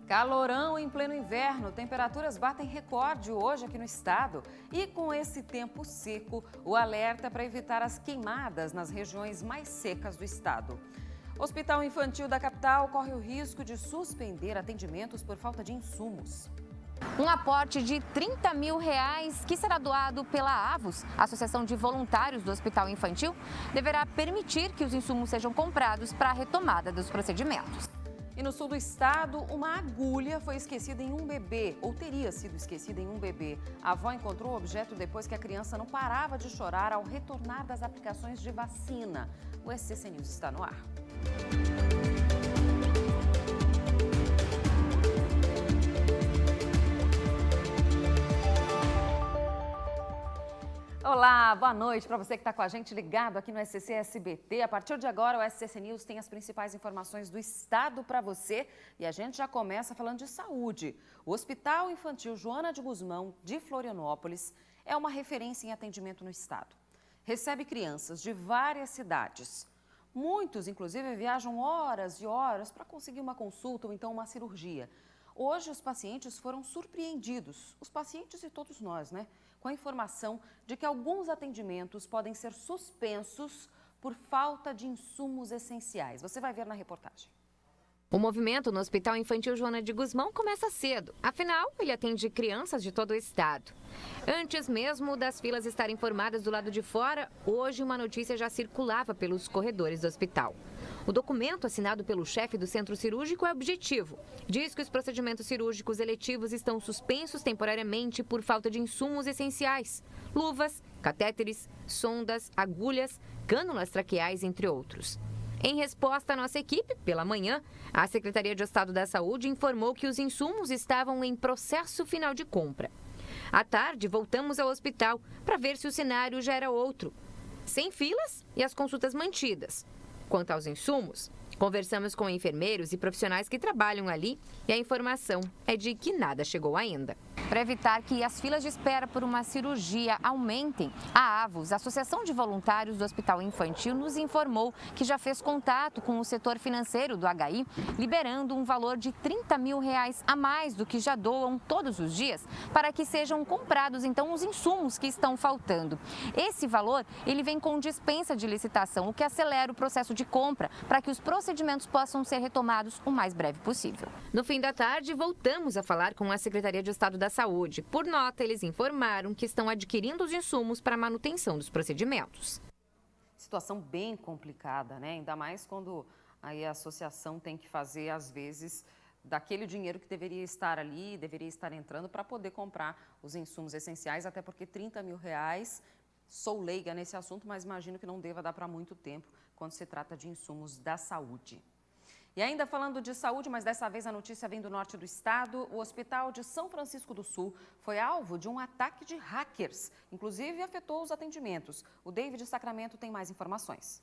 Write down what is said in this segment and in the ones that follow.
Calorão em pleno inverno, temperaturas batem recorde hoje aqui no estado. E com esse tempo seco, o alerta é para evitar as queimadas nas regiões mais secas do estado. O Hospital Infantil da capital corre o risco de suspender atendimentos por falta de insumos. Um aporte de R$30 mil que será doado pela AVOS, Associação de Voluntários do Hospital Infantil, deverá permitir que os insumos sejam comprados para a retomada dos procedimentos. E no sul do estado, uma agulha foi esquecida em um bebê, ou teria sido esquecida em um bebê. A avó encontrou o objeto depois que a criança não parava de chorar ao retornar das aplicações de vacina. O SCC News está no ar. Olá, boa noite para você que está com a gente ligado aqui no SCC SBT. A partir de agora, o SCC News tem as principais informações do estado para você e a gente já começa falando de saúde. O Hospital Infantil Joana de Guzmão, de Florianópolis, é uma referência em atendimento no estado. Recebe crianças de várias cidades. Muitos, inclusive, viajam horas e horas para conseguir uma consulta ou então uma cirurgia. Hoje, os pacientes foram surpreendidos, os pacientes e todos nós, né? Com a informação de que alguns atendimentos podem ser suspensos por falta de insumos essenciais. Você vai ver na reportagem. O movimento no Hospital Infantil Joana de Guzmão começa cedo. Afinal, ele atende crianças de todo o estado. Antes mesmo das filas estarem formadas do lado de fora, hoje uma notícia já circulava pelos corredores do hospital. O documento assinado pelo chefe do centro cirúrgico é objetivo. Diz que os procedimentos cirúrgicos eletivos estão suspensos temporariamente por falta de insumos essenciais. Luvas, catéteres, sondas, agulhas, cânulas traqueais, entre outros. Em resposta à nossa equipe, pela manhã, a Secretaria de Estado da Saúde informou que os insumos estavam em processo final de compra. À tarde, voltamos ao hospital para ver se o cenário já era outro. Sem filas e as consultas mantidas. Quanto aos insumos, conversamos com enfermeiros e profissionais que trabalham ali e a informação é de que nada chegou ainda. Para evitar que as filas de espera por uma cirurgia aumentem, a AVOS, Associação de Voluntários do Hospital Infantil, nos informou que já fez contato com o setor financeiro do HI, liberando um valor de R$30 mil a mais do que já doam todos os dias, para que sejam comprados então os insumos que estão faltando. Esse valor, ele vem com dispensa de licitação, o que acelera o processo de compra para que os procedimentos possam ser retomados o mais breve possível. No fim da tarde, voltamos a falar com a Secretaria de Estado da Saúde. Por nota, eles informaram que estão adquirindo os insumos para a manutenção dos procedimentos. Situação bem complicada, né? Ainda mais quando aí a associação tem que fazer, às vezes, daquele dinheiro que deveria estar ali, deveria estar entrando para poder comprar os insumos essenciais, até porque R$30 mil, sou leiga nesse assunto, mas imagino que não deva dar para muito tempo quando se trata de insumos da saúde. E ainda falando de saúde, mas dessa vez a notícia vem do norte do estado, o Hospital de São Francisco do Sul foi alvo de um ataque de hackers. Inclusive, afetou os atendimentos. O David Sacramento tem mais informações.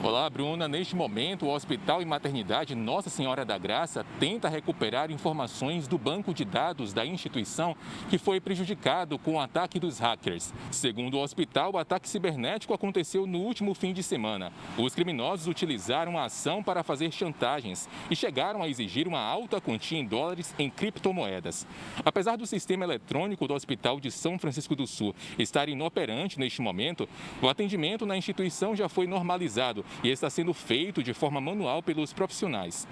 Olá, Bruna. Neste momento, o Hospital e Maternidade Nossa Senhora da Graça tenta recuperar informações do banco de dados da instituição que foi prejudicado com o ataque dos hackers. Segundo o hospital, o ataque cibernético aconteceu no último fim de semana. Os criminosos utilizaram a ação para fazer chantagens e chegaram a exigir uma alta quantia em dólares em criptomoedas. Apesar do sistema eletrônico do Hospital de São Francisco do Sul estar inoperante neste momento, o atendimento na instituição já foi normalizado e está sendo feito de forma manual pelos profissionais.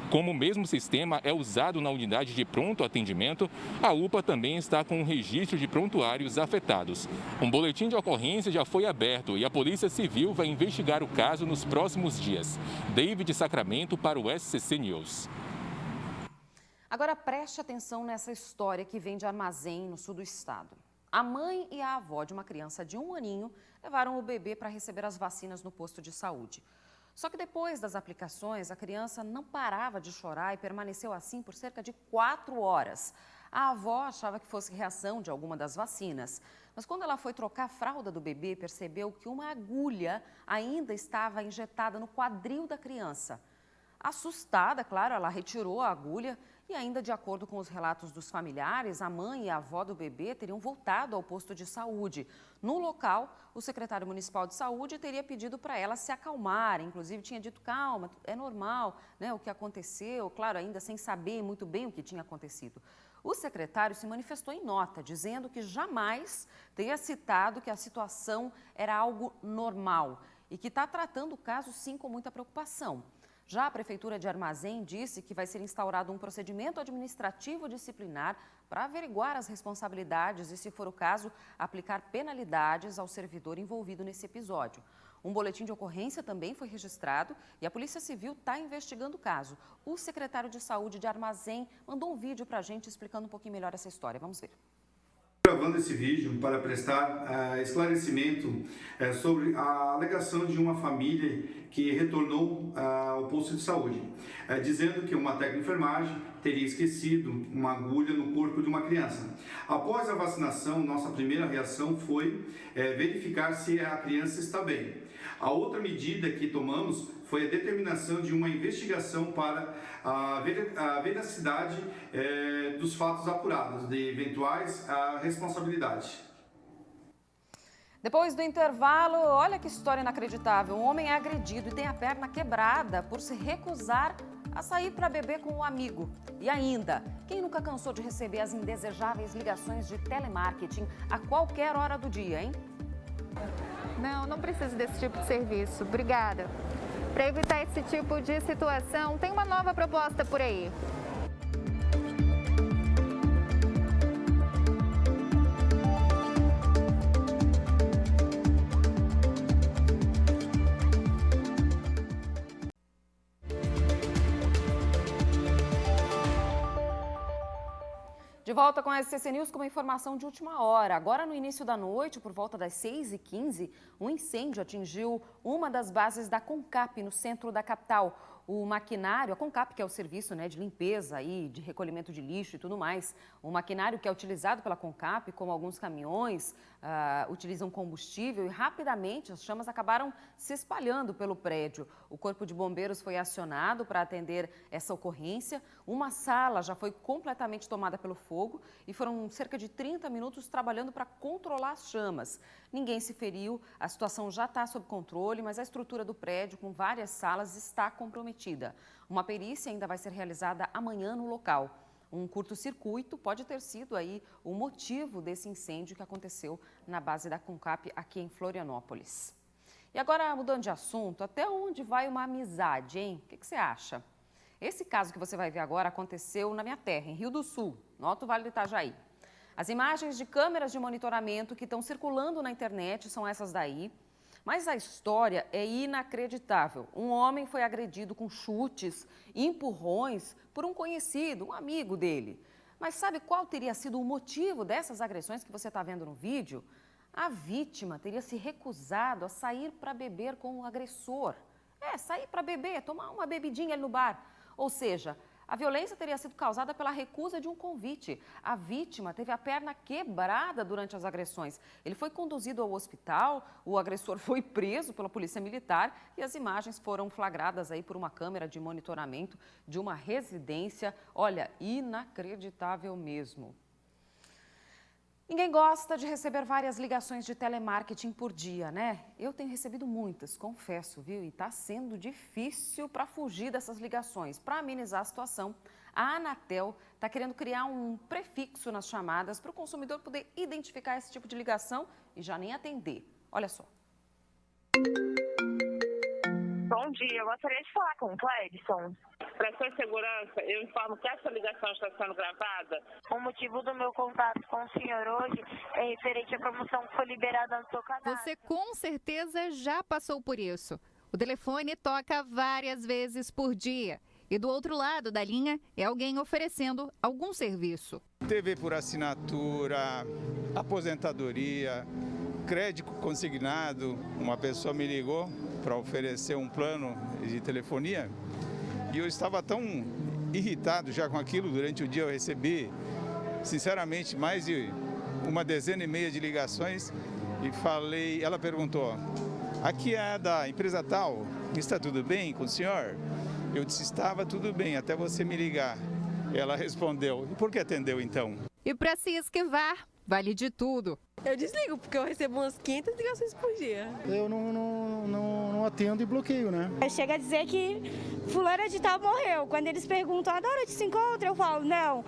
Como o mesmo sistema é usado na unidade de pronto atendimento, a UPA também está com um registro de prontuários afetados. Um boletim de ocorrência já foi aberto e a Polícia Civil vai investigar o caso nos próximos dias. David Sacramento para o SCC News. Agora preste atenção nessa história que vem de Armazém, no sul do estado. A mãe e a avó de uma criança de 1 aninho levaram o bebê para receber as vacinas no posto de saúde. Só que depois das aplicações, a criança não parava de chorar e permaneceu assim por cerca de 4 horas. A avó achava que fosse reação de alguma das vacinas, mas quando ela foi trocar a fralda do bebê, percebeu que uma agulha ainda estava injetada no quadril da criança. Assustada, claro, ela retirou a agulha E ainda de acordo com os relatos dos familiares, a mãe e a avó do bebê teriam voltado ao posto de saúde. No local, o secretário municipal de saúde teria pedido para ela se acalmar, inclusive tinha dito, calma, é normal, né, o que aconteceu, claro, ainda sem saber muito bem o que tinha acontecido. O secretário se manifestou em nota, dizendo que jamais teria citado que a situação era algo normal e que está tratando o caso, sim, com muita preocupação. Já a Prefeitura de Armazém disse que vai ser instaurado um procedimento administrativo disciplinar para averiguar as responsabilidades e, se for o caso, aplicar penalidades ao servidor envolvido nesse episódio. Um boletim de ocorrência também foi registrado e a Polícia Civil está investigando o caso. O secretário de Saúde de Armazém mandou um vídeo para a gente explicando um pouquinho melhor essa história. Vamos ver. Gravando esse vídeo para prestar esclarecimento sobre a alegação de uma família que retornou ao posto de saúde, dizendo que uma técnica de enfermagem teria esquecido uma agulha no corpo de uma criança. Após a vacinação, nossa primeira reação foi verificar se a criança está bem. A outra medida que tomamos foi a determinação de uma investigação para a veracidade dos fatos apurados, de eventuais responsabilidades. Depois do intervalo, olha que história inacreditável. Um homem é agredido e tem a perna quebrada por se recusar a sair para beber com um amigo. E ainda, quem nunca cansou de receber as indesejáveis ligações de telemarketing a qualquer hora do dia, hein? Não preciso desse tipo de serviço. Obrigada. Para evitar esse tipo de situação, tem uma nova proposta por aí. De volta com a SCC News com uma informação de última hora. Agora, no início da noite, por volta das 6h15, um incêndio atingiu uma das bases da CONCAP, no centro da capital. O maquinário, a CONCAP, que é o serviço de limpeza e de recolhimento de lixo e tudo mais, o maquinário que é utilizado pela CONCAP, como alguns caminhões, utilizam combustível e rapidamente as chamas acabaram se espalhando pelo prédio. O Corpo de Bombeiros foi acionado para atender essa ocorrência. Uma sala já foi completamente tomada pelo fogo e foram cerca de 30 minutos trabalhando para controlar as chamas. Ninguém se feriu, a situação já está sob controle, mas a estrutura do prédio, com várias salas, está comprometida. Uma perícia ainda vai ser realizada amanhã no local. Um curto-circuito pode ter sido aí o motivo desse incêndio que aconteceu na base da CONCAP aqui em Florianópolis. E agora, mudando de assunto, até onde vai uma amizade, hein? O que você acha? Esse caso que você vai ver agora aconteceu na minha terra, em Rio do Sul, no Alto Vale do Itajaí. As imagens de câmeras de monitoramento que estão circulando na internet são essas daí. Mas a história é inacreditável. Um homem foi agredido com chutes e empurrões por um conhecido, um amigo dele. Mas sabe qual teria sido o motivo dessas agressões que você está vendo no vídeo? A vítima teria se recusado a sair para beber com o agressor. Sair para beber, tomar uma bebidinha ali no bar. Ou seja, a violência teria sido causada pela recusa de um convite. A vítima teve a perna quebrada durante as agressões. Ele foi conduzido ao hospital, o agressor foi preso pela polícia militar e as imagens foram flagradas aí por uma câmera de monitoramento de uma residência. Olha, inacreditável mesmo. Ninguém gosta de receber várias ligações de telemarketing por dia, né? Eu tenho recebido muitas, confesso, viu? E está sendo difícil para fugir dessas ligações. Para amenizar a situação, a Anatel está querendo criar um prefixo nas chamadas para o consumidor poder identificar esse tipo de ligação e já nem atender. Olha só. Bom dia, eu gostaria de falar com o Clédson. Para sua segurança, eu informo que essa ligação está sendo gravada. O motivo do meu contato com o senhor hoje é referente à promoção que foi liberada no seu cadastro. Você com certeza já passou por isso. O telefone toca várias vezes por dia. E do outro lado da linha é alguém oferecendo algum serviço. TV por assinatura, aposentadoria, crédito consignado. Uma pessoa me ligou para oferecer um plano de telefonia e eu estava tão irritado já com aquilo. Durante o dia eu recebi, sinceramente, mais de uma dezena e meia de ligações e falei, ela perguntou, aqui é da empresa tal, está tudo bem com o senhor? Eu disse, estava tudo bem, até você me ligar. Ela respondeu: e por que atendeu então? E para se esquivar, vale de tudo. Eu desligo, porque eu recebo umas 500 ligações por dia. Eu não atendo e bloqueio, né? Chega a dizer que fulana de tal morreu. Quando eles perguntam, a hora de se encontra, eu falo, não.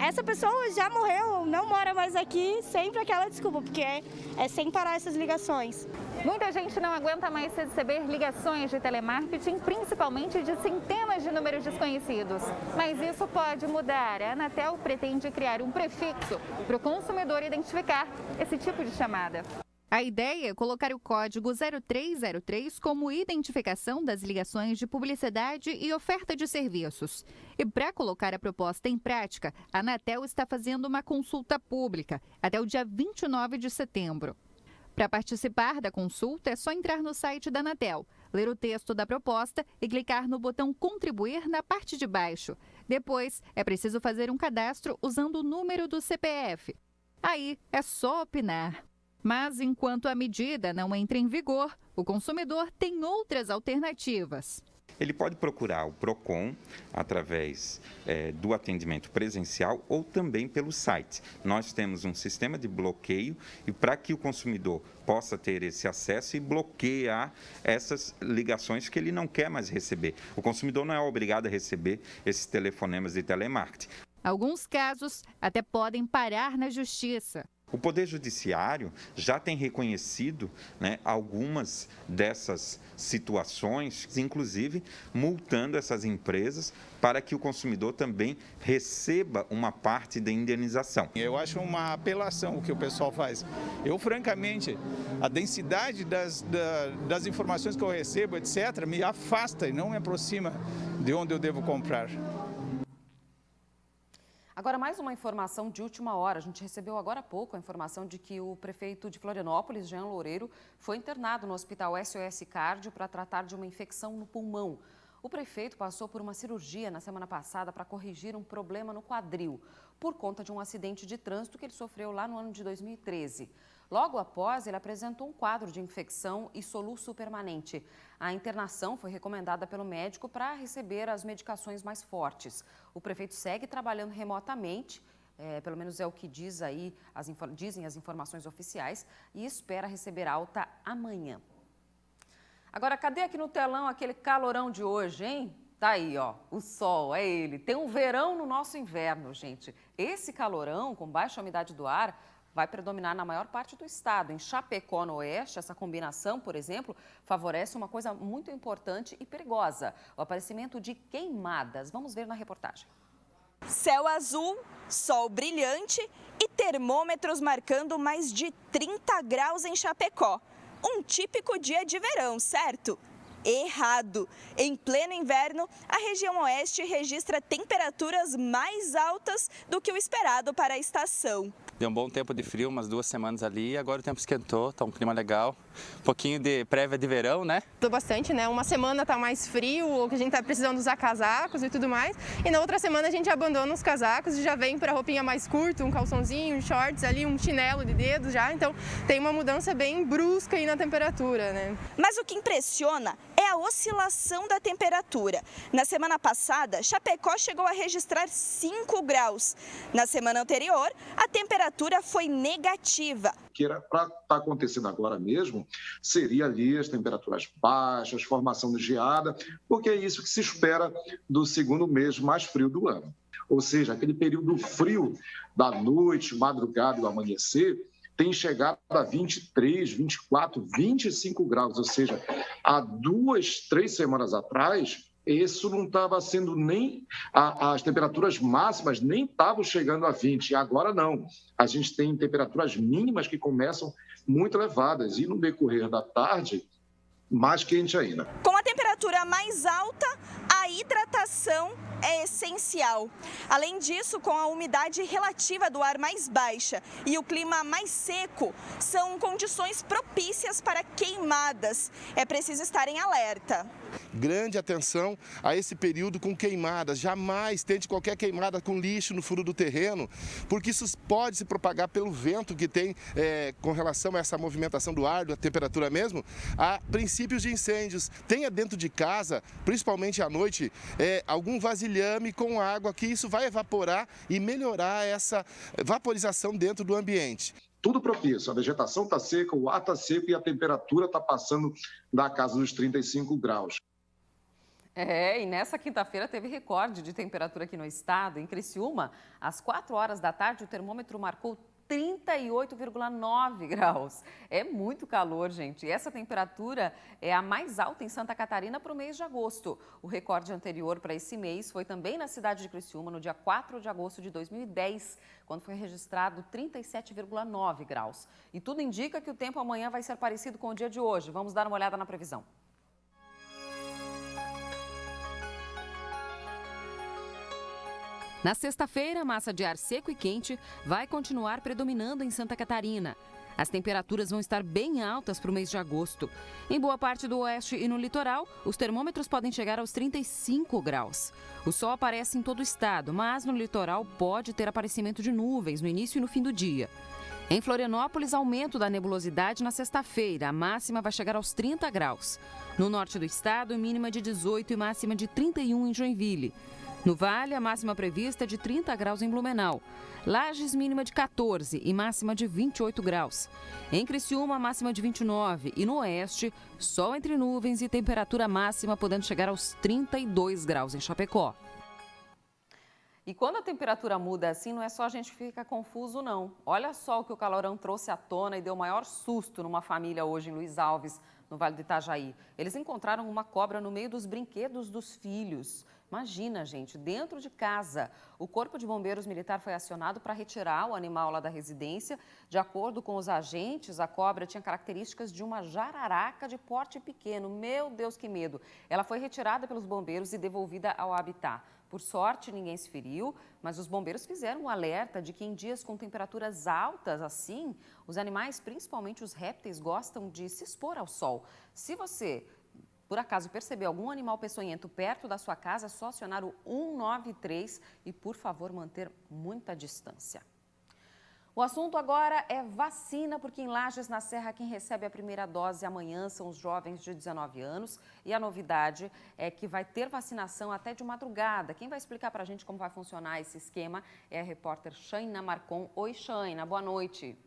Essa pessoa já morreu, não mora mais aqui, sempre aquela desculpa, porque é sem parar essas ligações. Muita gente não aguenta mais receber ligações de telemarketing, principalmente de centenas de números desconhecidos. Mas isso pode mudar. A Anatel pretende criar um prefixo para o consumidor identificar esse tipo de chamada. A ideia é colocar o código 0303 como identificação das ligações de publicidade e oferta de serviços. E para colocar a proposta em prática, a Anatel está fazendo uma consulta pública até o dia 29 de setembro. Para participar da consulta, é só entrar no site da Anatel, ler o texto da proposta e clicar no botão Contribuir na parte de baixo. Depois, é preciso fazer um cadastro usando o número do CPF. Aí, é só opinar. Mas, enquanto a medida não entra em vigor, o consumidor tem outras alternativas. Ele pode procurar o PROCON através do atendimento presencial ou também pelo site. Nós temos um sistema de bloqueio e para que o consumidor possa ter esse acesso e bloquear essas ligações que ele não quer mais receber. O consumidor não é obrigado a receber esses telefonemas de telemarketing. Alguns casos até podem parar na justiça. O Poder Judiciário já tem reconhecido, algumas dessas situações, inclusive multando essas empresas para que o consumidor também receba uma parte da indenização. Eu acho uma apelação o que o pessoal faz. Eu, francamente, a densidade das informações que eu recebo, etc., me afasta e não me aproxima de onde eu devo comprar. Agora, mais uma informação de última hora. A gente recebeu agora há pouco a informação de que o prefeito de Florianópolis, Jean Loureiro, foi internado no hospital SOS Cardio para tratar de uma infecção no pulmão. O prefeito passou por uma cirurgia na semana passada para corrigir um problema no quadril, por conta de um acidente de trânsito que ele sofreu lá no ano de 2013. Logo após, ele apresentou um quadro de infecção e soluço permanente. A internação foi recomendada pelo médico para receber as medicações mais fortes. O prefeito segue trabalhando remotamente, pelo menos é o que dizem as informações oficiais, e espera receber alta amanhã. Agora, cadê aqui no telão aquele calorão de hoje, hein? Tá aí, ó, o sol, é ele. Tem um verão no nosso inverno, gente. Esse calorão, com baixa umidade do ar, vai predominar na maior parte do estado. Em Chapecó, no oeste, essa combinação, por exemplo, favorece uma coisa muito importante e perigosa: o aparecimento de queimadas. Vamos ver na reportagem. Céu azul, sol brilhante e termômetros marcando mais de 30 graus em Chapecó. Um típico dia de verão, certo? Errado! Em pleno inverno, a região oeste registra temperaturas mais altas do que o esperado para a estação. Deu um bom tempo de frio, umas 2 semanas ali, agora o tempo esquentou, tá um clima legal. Um pouquinho de prévia de verão, né? Tô bastante, né? Uma semana tá mais frio, que a gente tá precisando usar casacos e tudo mais. E na outra semana a gente abandona os casacos e já vem pra roupinha mais curta, um calçãozinho, um shorts ali, um chinelo de dedo já. Então tem uma mudança bem brusca aí na temperatura, né? Mas o que impressiona é a oscilação da temperatura. Na semana passada, Chapecó chegou a registrar 5 graus. Na semana anterior, a temperatura foi negativa. Que era para estar acontecendo agora mesmo, seria ali as temperaturas baixas, formação de geada, porque é isso que se espera do segundo mês mais frio do ano. Ou seja, aquele período frio da noite, madrugada e do amanhecer, tem chegado a 23, 24, 25 graus, ou seja, há 2, 3 semanas atrás, isso não estava sendo nem... As temperaturas máximas nem estavam chegando a 20, e agora não. A gente tem temperaturas mínimas que começam muito elevadas, e no decorrer da tarde, mais quente ainda. Com a temperatura mais alta, a hidratação é essencial. Além disso, com a umidade relativa do ar mais baixa e o clima mais seco, são condições propícias para queimadas. É preciso estar em alerta. Grande atenção a esse período com queimadas. Jamais tente qualquer queimada com lixo no fundo do terreno, porque isso pode se propagar pelo vento que tem com relação a essa movimentação do ar, da temperatura mesmo, a princípios de incêndios. Tenha dentro de casa, principalmente à noite, algum vasilhame enxame com água, que isso vai evaporar e melhorar essa vaporização dentro do ambiente. Tudo propício, a vegetação está seca, o ar está seco e a temperatura está passando da casa dos 35 graus. E nessa quinta-feira teve recorde de temperatura aqui no estado. Em Criciúma, às 4 horas da tarde, o termômetro marcou 38,9 graus. É muito calor, gente. E essa temperatura é a mais alta em Santa Catarina para o mês de agosto. O recorde anterior para esse mês foi também na cidade de Criciúma, no dia 4 de agosto de 2010, quando foi registrado 37,9 graus. E tudo indica que o tempo amanhã vai ser parecido com o dia de hoje. Vamos dar uma olhada na previsão. Na sexta-feira, a massa de ar seco e quente vai continuar predominando em Santa Catarina. As temperaturas vão estar bem altas para o mês de agosto. Em boa parte do oeste e no litoral, os termômetros podem chegar aos 35 graus. O sol aparece em todo o estado, mas no litoral pode ter aparecimento de nuvens no início e no fim do dia. Em Florianópolis, aumento da nebulosidade na sexta-feira. A máxima vai chegar aos 30 graus. No norte do estado, mínima de 18 e máxima de 31 em Joinville. No Vale, a máxima prevista é de 30 graus em Blumenau. Lages, mínima de 14 e máxima de 28 graus. Em Criciúma, máxima de 29 e no oeste, sol entre nuvens e temperatura máxima podendo chegar aos 32 graus em Chapecó. E quando a temperatura muda assim, não é só a gente que fica confuso, não. Olha só o que o calorão trouxe à tona e deu maior susto numa família hoje em Luiz Alves, no Vale do Itajaí. Eles encontraram uma cobra no meio dos brinquedos dos filhos. Imagina, gente, dentro de casa. O Corpo de Bombeiros Militar foi acionado para retirar o animal lá da residência. De acordo com os agentes, a cobra tinha características de uma jararaca de porte pequeno. Meu Deus, que medo! Ela foi retirada pelos bombeiros e devolvida ao habitat. Por sorte, ninguém se feriu, mas os bombeiros fizeram um alerta de que em dias com temperaturas altas assim, os animais, principalmente os répteis, gostam de se expor ao sol. Se você, por acaso, perceber algum animal peçonhento perto da sua casa, é só acionar o 193 e, por favor, manter muita distância. O assunto agora é vacina, porque em Lages, na Serra, quem recebe a primeira dose amanhã são os jovens de 19 anos. E a novidade é que vai ter vacinação até de madrugada. Quem vai explicar para a gente como vai funcionar esse esquema é a repórter Shaina Marcon. Oi, Shaina, boa noite.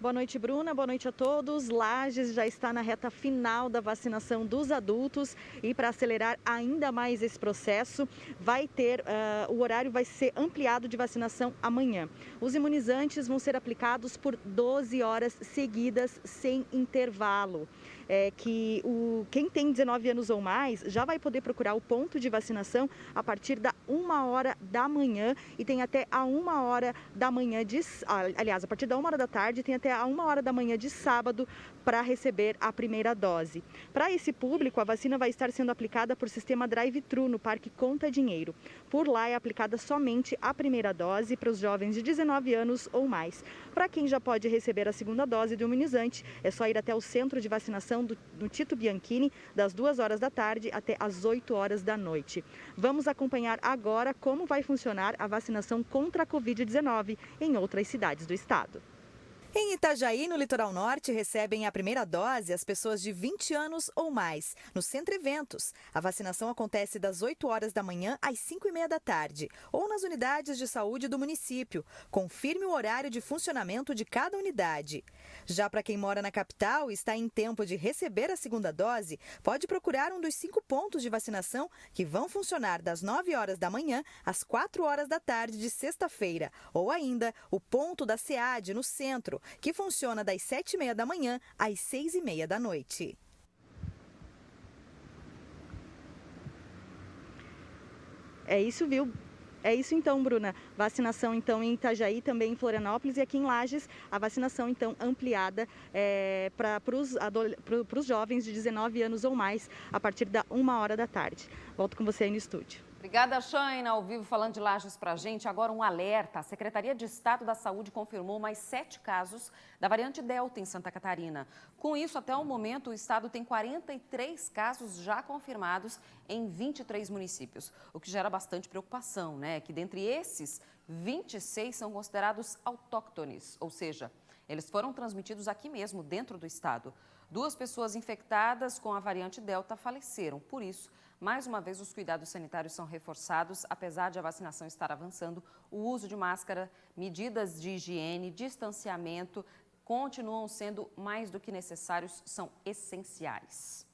Boa noite, Bruna. Boa noite a todos. Lages já está na reta final da vacinação dos adultos e para acelerar ainda mais esse processo, o horário vai ser ampliado de vacinação amanhã. Os imunizantes vão ser aplicados por 12 horas seguidas, sem intervalo. Quem tem 19 anos ou mais já vai poder procurar o ponto de vacinação a partir da 1h da manhã e tem até a 1h da manhã a partir da 1h da tarde tem até a 1h da manhã de sábado para receber a primeira dose. Para esse público, a vacina vai estar sendo aplicada por sistema drive-thru no Parque Conta Dinheiro. Por lá é aplicada somente a primeira dose para os jovens de 19 anos ou mais. Para quem já pode receber a segunda dose do imunizante, é só ir até o centro de vacinação do Tito Bianchini, das 2h da tarde até as 8h da noite. Vamos acompanhar agora como vai funcionar a vacinação contra a Covid-19 em outras cidades do estado. Em Itajaí, no litoral norte, recebem a primeira dose as pessoas de 20 anos ou mais. No Centro Eventos, a vacinação acontece das 8h da manhã às 5h30 da tarde, ou nas unidades de saúde do município. Confirme o horário de funcionamento de cada unidade. Já para quem mora na capital e está em tempo de receber a segunda dose, pode procurar um dos 5 pontos de vacinação que vão funcionar das 9h da manhã às 4h da tarde de sexta-feira, ou ainda o ponto da SEAD no centro, que funciona das 7h30 da manhã às 6h30 da noite. É isso, viu? É isso então, Bruna. Vacinação então em Itajaí, também em Florianópolis e aqui em Lages, a vacinação então ampliada para os jovens de 19 anos ou mais a partir da 1h da tarde. Volto com você aí no estúdio. Obrigada, Shaina, ao vivo falando de Lages pra gente. Agora um alerta. A Secretaria de Estado da Saúde confirmou mais 7 casos da variante Delta em Santa Catarina. Com isso, até o momento, o estado tem 43 casos já confirmados em 23 municípios, o que gera bastante preocupação, né? Que dentre esses, 26 são considerados autóctones, ou seja, eles foram transmitidos aqui mesmo, dentro do estado. 2 pessoas infectadas com a variante Delta faleceram. Por isso, mais uma vez, os cuidados sanitários são reforçados. Apesar de a vacinação estar avançando, o uso de máscara, medidas de higiene, distanciamento continuam sendo mais do que necessários, são essenciais.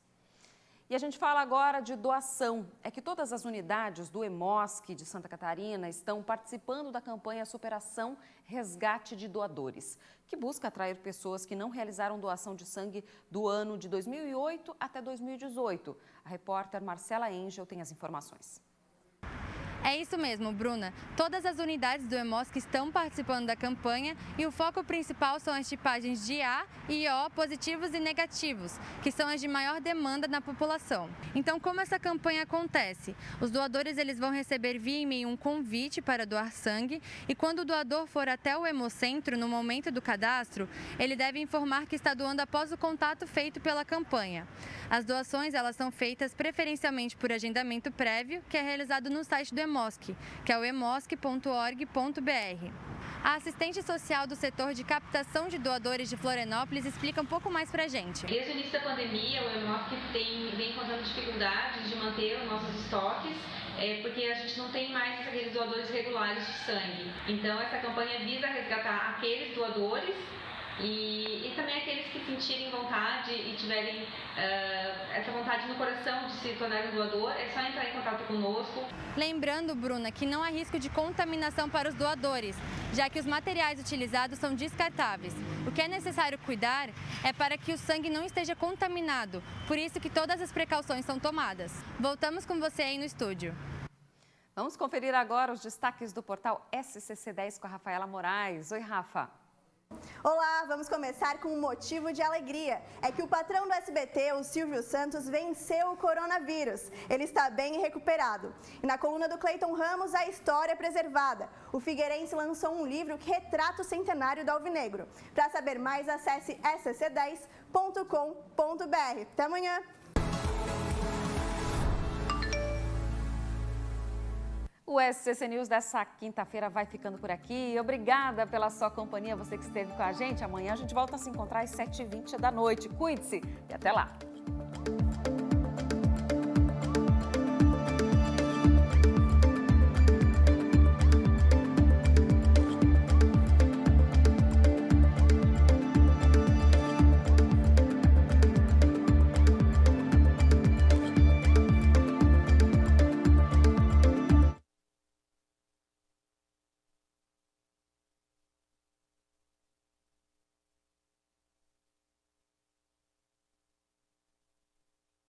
E a gente fala agora de doação. É que todas as unidades do EMOSC de Santa Catarina estão participando da campanha Superação Resgate de Doadores, que busca atrair pessoas que não realizaram doação de sangue do ano de 2008 até 2018. A repórter Marcela Engel tem as informações. É isso mesmo, Bruna. Todas as unidades do EMOSC estão participando da campanha e o foco principal são as tipagens de A e O positivos e negativos, que são as de maior demanda na população. Então, como essa campanha acontece? Os doadores eles vão receber via e-mail um convite para doar sangue e quando o doador for até o Hemocentro, no momento do cadastro, ele deve informar que está doando após o contato feito pela campanha. As doações elas são feitas preferencialmente por agendamento prévio, que é realizado no site do EMOSC, que é o emosc.org.br. A assistente social do setor de captação de doadores de Florianópolis explica um pouco mais pra gente. Desde o início da pandemia, o EMOSC vem encontrando dificuldades de manter os nossos estoques, porque a gente não tem mais aqueles doadores regulares de sangue. Então, essa campanha visa resgatar aqueles doadores e também aqueles que sentirem vontade e tiverem essa vontade no coração de se tornar um doador, é só entrar em contato conosco. Lembrando, Bruna, que não há risco de contaminação para os doadores, já que os materiais utilizados são descartáveis. O que é necessário cuidar é para que o sangue não esteja contaminado, por isso que todas as precauções são tomadas. Voltamos com você aí no estúdio. Vamos conferir agora os destaques do portal SCC10 com a Rafaela Moraes. Oi, Rafa. Olá, vamos começar com um motivo de alegria. É que o patrão do SBT, o Silvio Santos, venceu o coronavírus. Ele está bem recuperado. E na coluna do Cleiton Ramos, a história preservada. O figueirense lançou um livro que retrata o centenário do Alvinegro. Para saber mais, acesse scc10.com.br. Até amanhã! O SCC News dessa quinta-feira vai ficando por aqui. Obrigada pela sua companhia, você que esteve com a gente. Amanhã a gente volta a se encontrar às 7h20 da noite. Cuide-se e até lá!